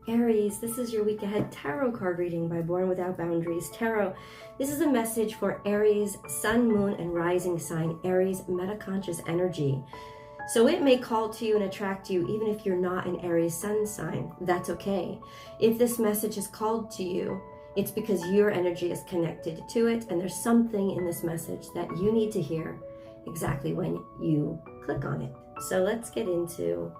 Aries, this is your week ahead tarot card reading by Born Without Boundaries Tarot. This is a message for Aries, sun, moon, and rising sign, Aries metaconscious energy. So it may call to you and attract you even if you're not an Aries sun sign. That's okay. If this message is called to you, it's because your energy is connected to it, and there's something in this message that you need to hear exactly when you click on it. So let's get into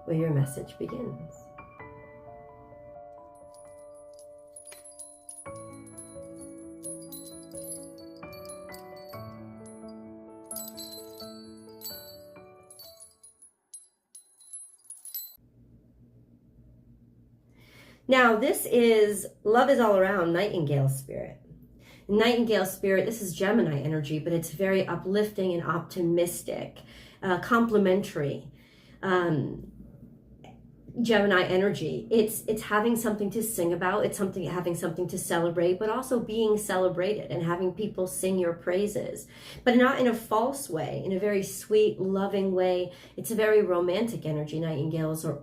where your message begins. Now, this is Love is All Around, Nightingale Spirit. Nightingale Spirit, this is Gemini energy, but it's very uplifting and optimistic, complimentary. Gemini energy. It's having something to sing about. It's having something to celebrate, but also being celebrated and having people sing your praises, but not in a false way, in a very sweet, loving way. It's a very romantic energy. Nightingales are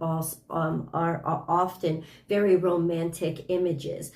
often very romantic images.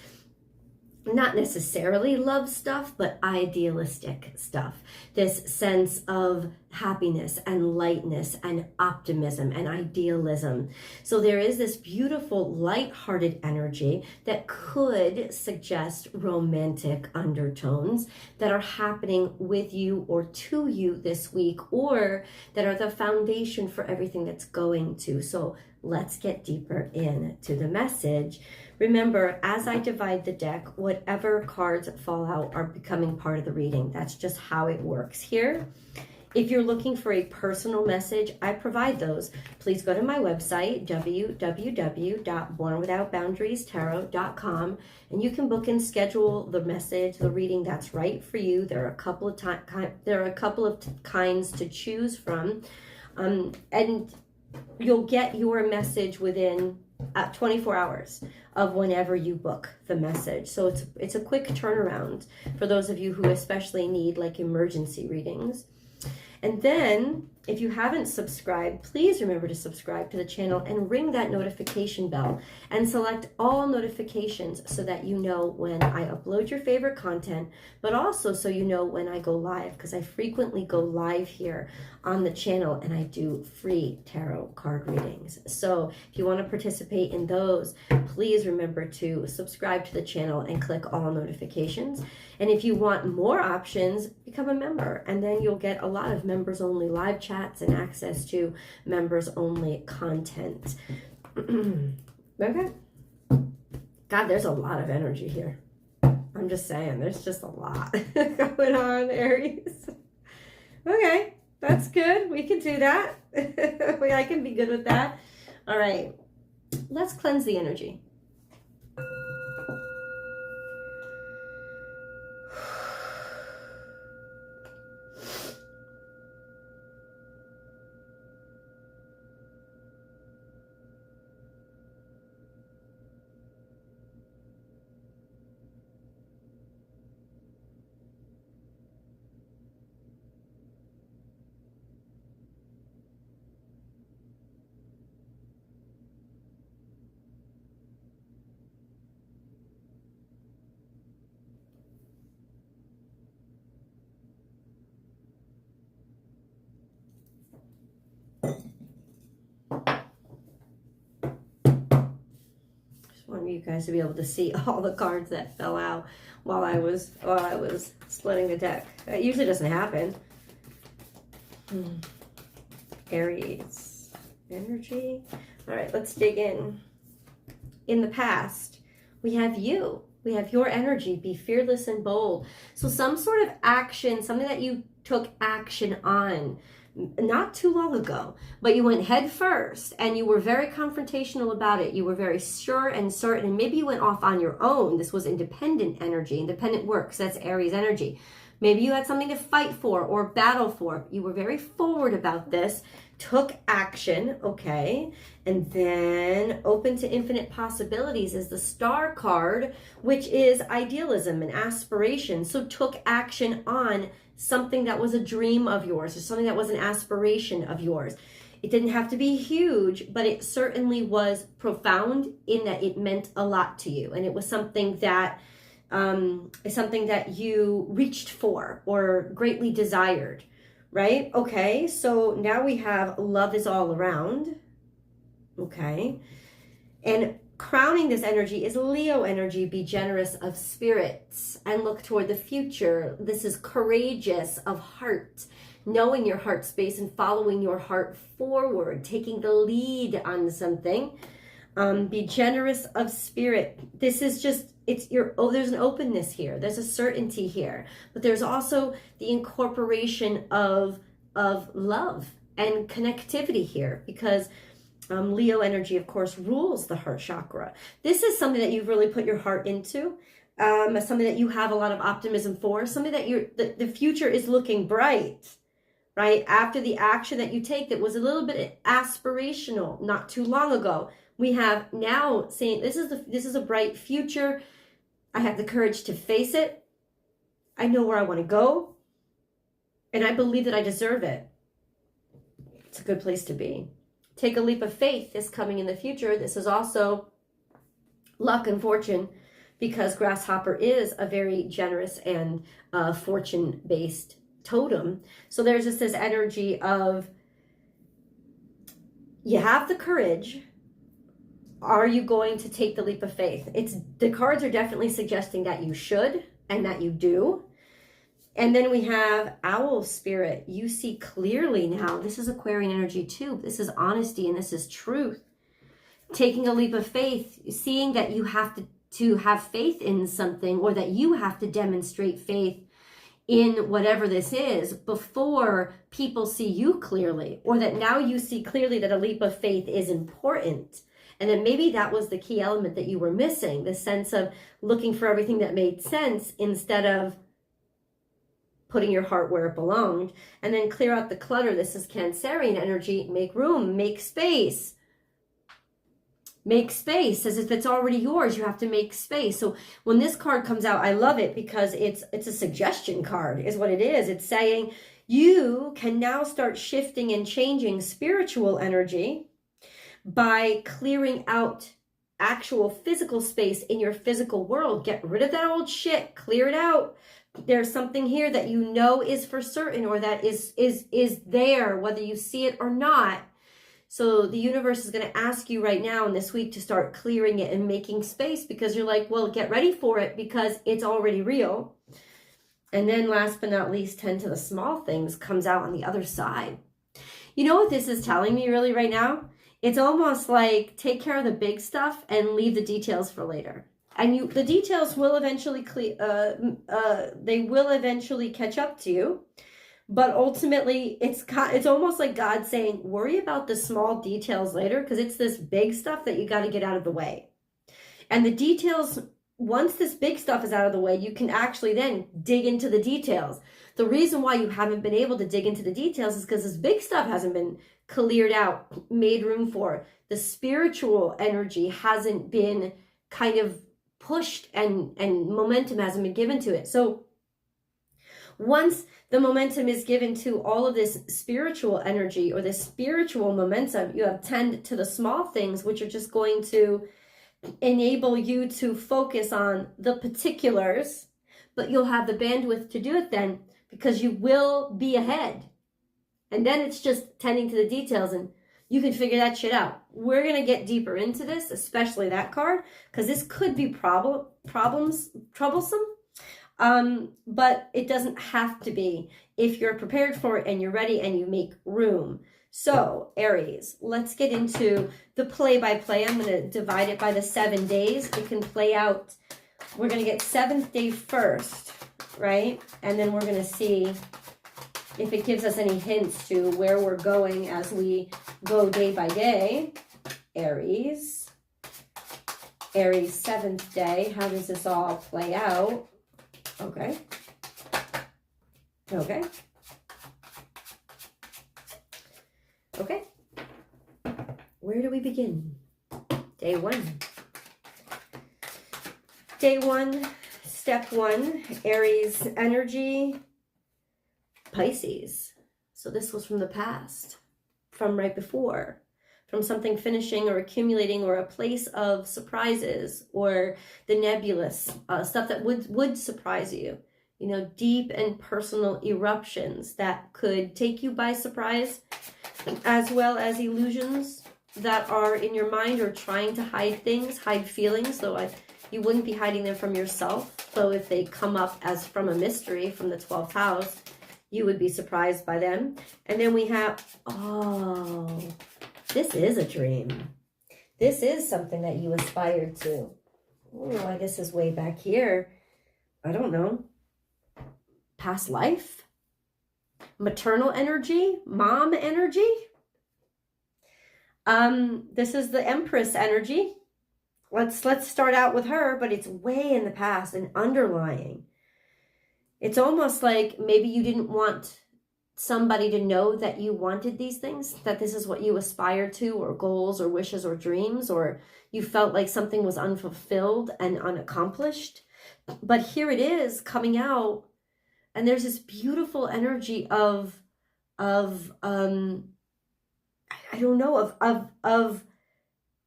Not necessarily love stuff, but idealistic stuff. This sense of happiness and lightness and optimism and idealism. So there is this beautiful, light-hearted energy that could suggest romantic undertones that are happening with you or to you this week, or that are the foundation for everything that's going to. So let's get deeper into the message. Remember, as I divide the deck, whatever cards fall out are becoming part of the reading. That's just how it works here. If you're looking for a personal message, I provide those. Please go to my website, www.bornwithoutboundariestarot.com, and you can book and schedule the message, the reading that's right for you. There are a couple of kinds to choose from, and you'll get your message within 24 hours of whenever you book the message. So it's a quick turnaround for those of you who especially need like emergency readings. And then if you haven't subscribed, please remember to subscribe to the channel and ring that notification bell and select all notifications so that you know when I upload your favorite content, but also so you know when I go live, because I frequently go live here on the channel and I do free tarot card readings. So if you want to participate in those, please remember to subscribe to the channel and click all notifications. And if you want more options, become a member, and then you'll get a lot of members only live chats and access to members only content. Okay. God, there's a lot of energy here. I'm just saying, there's just a lot going on, Aries. Okay, that's good. We can do that. I can be good with that. All right, let's cleanse the energy. Want you guys to be able to see all the cards that fell out while I was splitting the deck. That usually doesn't happen. Aries energy. All right, let's dig in. In the past, we have you. We have your energy. Be fearless and bold. So some sort of action, something that you took action on not too long ago, but you went head first and you were very confrontational about it. You were very sure and certain, and maybe you went off on your own. This was independent energy, independent work. So that's Aries energy. Maybe you had something to fight for or battle for. You were very forward about this, took action, okay? And then open to infinite possibilities is the Star card, which is idealism and aspiration. So took action on something that was a dream of yours or something that was an aspiration of yours. It didn't have to be huge, but it certainly was profound in that it meant a lot to you. And it was something that you reached for or greatly desired, right? Okay, so now we have love is all around. Okay, and crowning this energy is Leo energy. Be generous of spirits and look toward the future. This is courageous of heart, knowing your heart space and following your heart forward, taking the lead on something. Be generous of spirit. This is just, there's an openness here. There's a certainty here, but there's also the incorporation of love and connectivity here, because Leo energy, of course, rules the heart chakra. This is something that you've really put your heart into, something that you have a lot of optimism for, something that the future is looking bright, right? After the action that you take that was a little bit aspirational not too long ago, we have now saying this is a bright future. I have the courage to face it. I know where I want to go, and I believe that I deserve it. It's a good place to be. Take a leap of faith is coming in the future. This is also luck and fortune, because grasshopper is a very generous and fortune-based totem. So there's just this energy of you have the courage. Are you going to take the leap of faith? The cards are definitely suggesting that you should and that you do. And then we have owl spirit. You see clearly now. This is Aquarian energy too. This is honesty and this is truth. Taking a leap of faith, seeing that you have to have faith in something, or that you have to demonstrate faith in whatever this is before people see you clearly, or that now you see clearly that a leap of faith is important. And then maybe that was the key element that you were missing, the sense of looking for everything that made sense instead of putting your heart where it belonged. And then clear out the clutter. This is Cancerian energy. Make room, make space. Make space as if it's already yours. You have to make space. So when this card comes out, I love it because it's a suggestion card is what it is. It's saying you can now start shifting and changing spiritual energy by clearing out actual physical space in your physical world. Get rid of that old shit, clear it out. There's something here that you know is for certain, or that is there, whether you see it or not. So the universe is going to ask you right now in this week to start clearing it and making space, because you're like, well, get ready for it because it's already real. And then last but not least, tend to the small things comes out on the other side. You know what this is telling me really right now? It's almost like take care of the big stuff and leave the details for later. And the details will eventually they will eventually catch up to you. But ultimately, it's almost like God saying, worry about the small details later, because it's this big stuff that you got to get out of the way. And the details, once this big stuff is out of the way, you can actually then dig into the details. The reason why you haven't been able to dig into the details is because this big stuff hasn't been cleared out, made room for. The spiritual energy hasn't been kind of pushed, and momentum hasn't been given to it. So once the momentum is given to all of this spiritual energy or this spiritual momentum, you have tend to the small things, which are just going to enable you to focus on the particulars, but you'll have the bandwidth to do it then, because you will be ahead. And then it's just tending to the details, and you can figure that shit out. We're going to get deeper into this, especially that card, because this could be troublesome. But it doesn't have to be if you're prepared for it and you're ready and you make room. So Aries, let's get into the play-by-play. I'm going to divide it by the 7 days. It can play out. We're going to get 7th day first, right? And then we're going to see if it gives us any hints to where we're going as we go day by day. Aries. Aries 7th day. How does this all play out? Okay. Okay. Okay. Where do we begin? Day 1. Day 1, step 1, Aries energy, Pisces. So this was from the past. from right before, from something finishing or accumulating, or a place of surprises, or the nebulous stuff that would surprise you. You know, deep and personal eruptions that could take you by surprise, as well as illusions that are in your mind or trying to hide things, hide feelings, though you wouldn't be hiding them from yourself. So if they come up as from a mystery from the 12th house, you would be surprised by them. And then we have, oh, this is a dream. This is something that you aspired to. Oh, I guess is way back here. I don't know. Past life? Maternal energy? Mom energy? This is the Empress energy. Let's start out with her, but it's way in the past and underlying. It's almost like maybe you didn't want somebody to know that you wanted these things, that this is what you aspire to, or goals or wishes or dreams, or you felt like something was unfulfilled and unaccomplished. But here it is coming out, and there's this beautiful energy of I don't know, of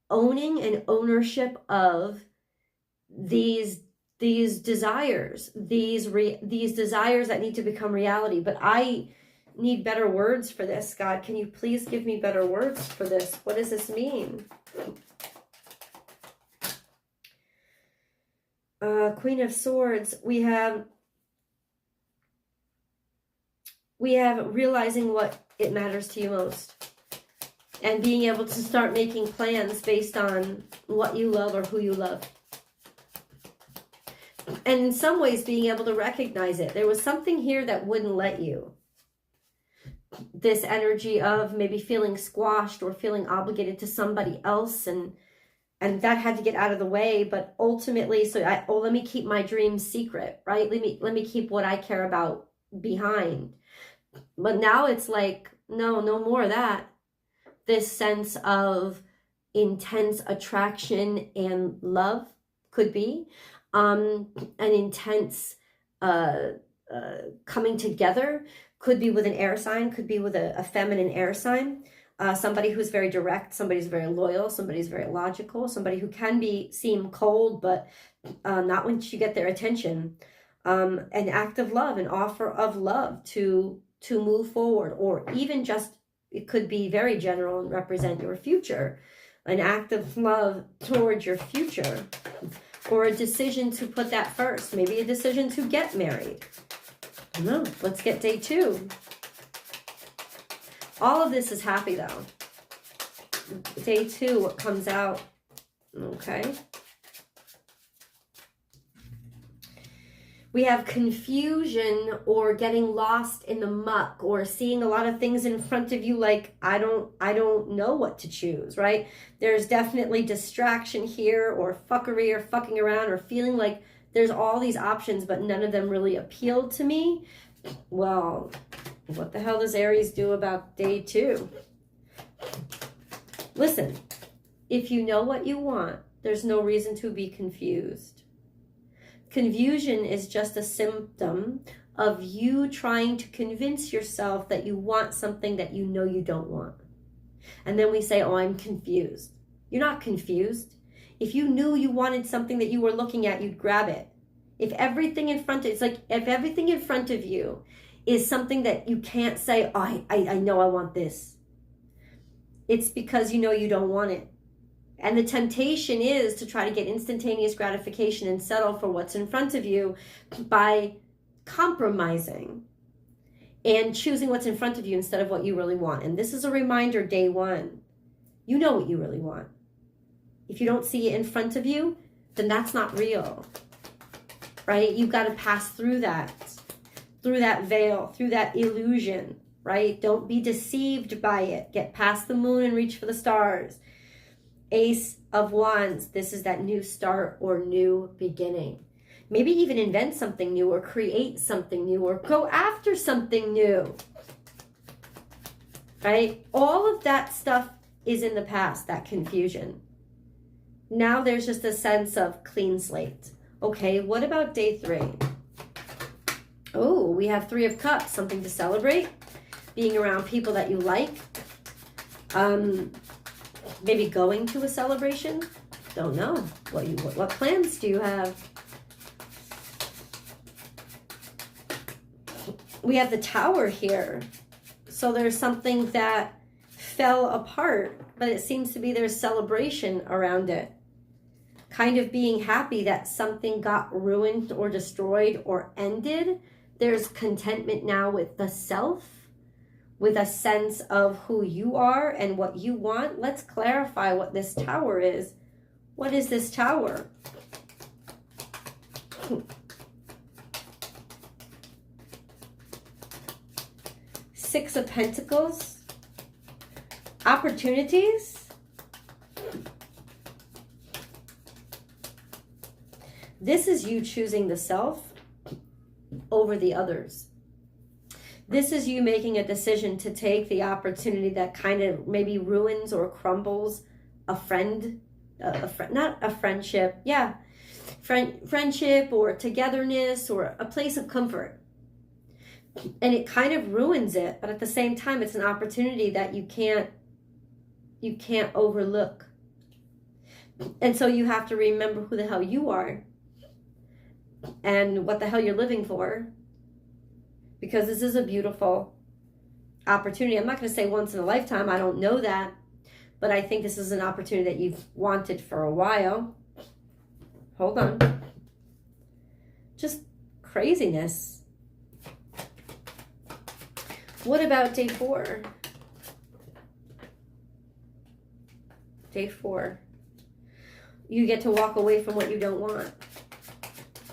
owning and ownership of these desires, these desires that need to become reality. But I need better words for this. God, can you please give me better words for this? What does this mean? Queen of Swords, we have realizing what it matters to you most, and being able to start making plans based on what you love or who you love. And in some ways being able to recognize it. There was something here that wouldn't let you. This energy of maybe feeling squashed or feeling obligated to somebody else, and that had to get out of the way. But ultimately, let me keep my dreams secret, right? Let me keep what I care about behind. But now it's like, no more of that. This sense of intense attraction and love could be an intense coming together, could be with an air sign, could be with a feminine air sign, somebody who's very direct, somebody who's very loyal, somebody who's very logical, somebody who can seem cold, but not once you get their attention. An act of love, an offer of love to move forward, or even just, it could be very general and represent your future, an act of love towards your future, or a decision to put that first, maybe a decision to get married. I don't know. Let's get day 2. All of this is happy though. Day 2, what comes out? Okay. We have confusion, or getting lost in the muck, or seeing a lot of things in front of you like, I don't know what to choose, right? There's definitely distraction here, or fuckery, or fucking around, or feeling like there's all these options, but none of them really appeal to me. Well, what the hell does Aries do about day 2? Listen, if you know what you want, there's no reason to be confused. Confusion is just a symptom of you trying to convince yourself that you want something that you know you don't want. And then we say, oh, I'm confused. You're not confused. If you knew you wanted something that you were looking at, you'd grab it. If everything in front of, it's like if everything in front of you is something that you can't say, oh, I know I want this, it's because you know you don't want it. And the temptation is to try to get instantaneous gratification and settle for what's in front of you by compromising and choosing what's in front of you instead of what you really want. And this is a reminder, day 1. You know what you really want. If you don't see it in front of you, then that's not real, right? You've got to pass through that veil, through that illusion, right? Don't be deceived by it. Get past the moon and reach for the stars. Ace of Wands, this is that new start or new beginning. Maybe even invent something new, or create something new, or go after something new, right? All of that stuff is in the past, that confusion. Now there's just a sense of clean slate. Okay, what about day 3? Oh, we have 3 of Cups, something to celebrate, being around people that you like, Maybe going to a celebration. Don't know. What plans do you have? We have the Tower here. So there's something that fell apart, but it seems to be there's celebration around it. Kind of being happy that something got ruined or destroyed or ended. There's contentment now with the self, with a sense of who you are and what you want. Let's clarify what this Tower is. What is this Tower? Six of Pentacles. Opportunities. This is you choosing the self over the others. This is you making a decision to take the opportunity that kind of maybe ruins or crumbles a friendship. Yeah. Friendship or togetherness or a place of comfort. And it kind of ruins it, but at the same time, it's an opportunity that you can't overlook. And so you have to remember who the hell you are and what the hell you're living for, because this is a beautiful opportunity. I'm not going to say once in a lifetime. I don't know that, but I think this is an opportunity that you've wanted for a while. Hold on. Just craziness. What about day 4? Day 4. You get to walk away from what you don't want.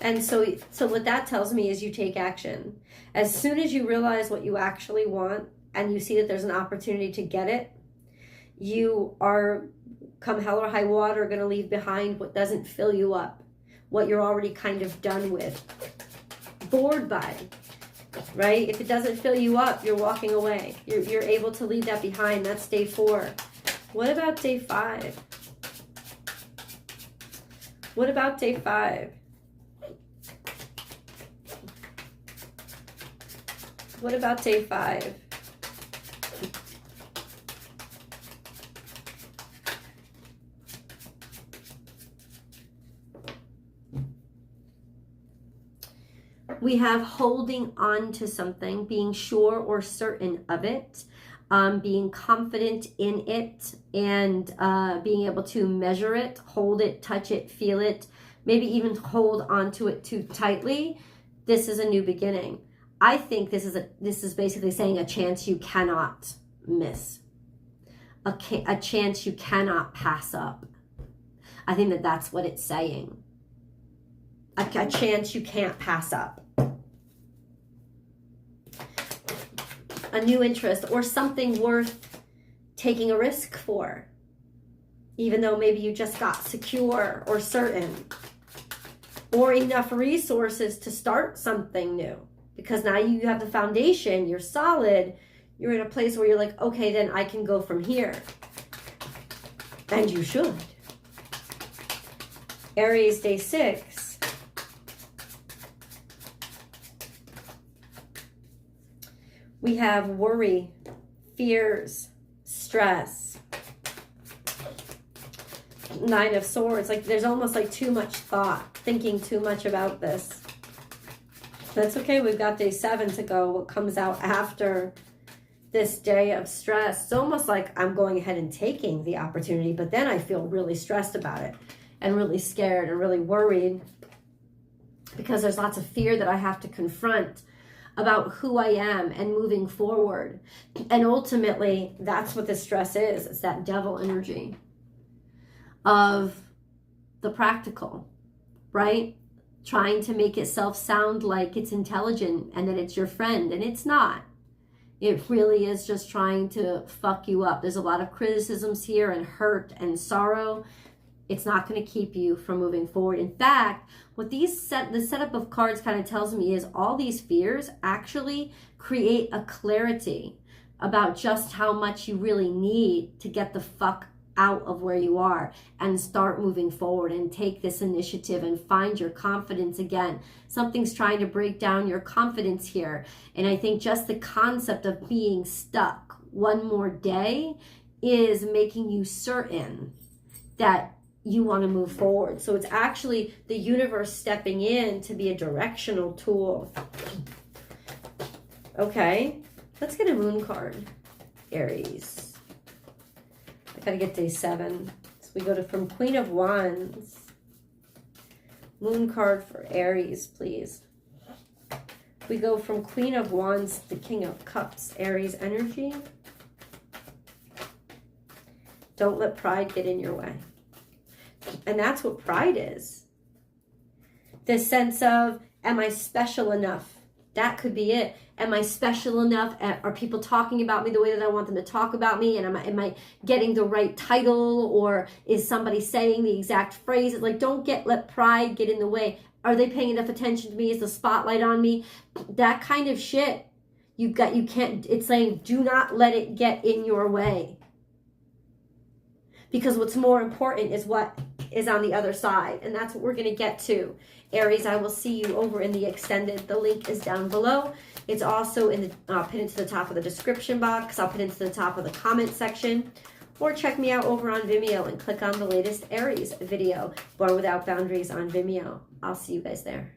And so what that tells me is you take action. As soon as you realize what you actually want and you see that there's an opportunity to get it, you are, come hell or high water, going to leave behind what doesn't fill you up, what you're already kind of done with, bored by. Right? If it doesn't fill you up, you're walking away. You're able to leave that behind. That's day 4. What about day 5? What about day 5? What about day 5? We have holding on to something, being sure or certain of it, being confident in it, and being able to measure it, hold it, touch it, feel it, maybe even hold on to it too tightly. This is a new beginning. I think this is basically saying a chance you cannot miss, a chance you cannot pass up. I think that that's what it's saying. A chance you can't pass up. A new interest or something worth taking a risk for, even though maybe you just got secure or certain, or enough resources to start something new, because now you have the foundation, you're solid, you're in a place where you're like, okay, then I can go from here. And you should. Aries, day 6. We have worry, fears, stress. 9 of Swords. Like there's almost like too much thought, thinking too much about this. That's okay. We've got day 7 to go. What comes out after this day of stress? It's almost like I'm going ahead and taking the opportunity, but then I feel really stressed about it and really scared and really worried because there's lots of fear that I have to confront about who I am and moving forward. And ultimately, that's what the stress is. It's that devil energy of the practical, right? Trying to make itself sound like it's intelligent and that it's your friend, and it's not. It really is just trying to fuck you up. There's a lot of criticisms here and hurt and sorrow. It's not going to keep you from moving forward. In fact, what the setup of cards kind of tells me is all these fears actually create a clarity about just how much you really need to get the fuck out of where you are and start moving forward and take this initiative and find your confidence again. Something's trying to break down your confidence here. And I think just the concept of being stuck one more day is making you certain that you want to move forward. So it's actually the universe stepping in to be a directional tool. Okay, let's get a moon card, Aries. I gotta get day 7. So we go to from Queen of Wands. Moon card for Aries, please. We go from Queen of Wands to King of Cups, Aries energy. Don't let pride get in your way. And that's what pride is. This sense of, am I special enough? That could be it. Am I special enough? Are people talking about me the way that I want them to talk about me? And am I getting the right title? Or is somebody saying the exact phrase? Like, don't let pride get in the way. Are they paying enough attention to me? Is the spotlight on me? That kind of shit. You can't, it's saying, do not let it get in your way. Because what's more important is what is on the other side. And that's what we're going to get to. Aries, I will see you over in the extended. The link is down below. It's also in the pin it to the top of the description box. I'll pin it to the top of the comment section. Or check me out over on Vimeo and click on the latest Aries video, Born Without Boundaries on Vimeo. I'll see you guys there.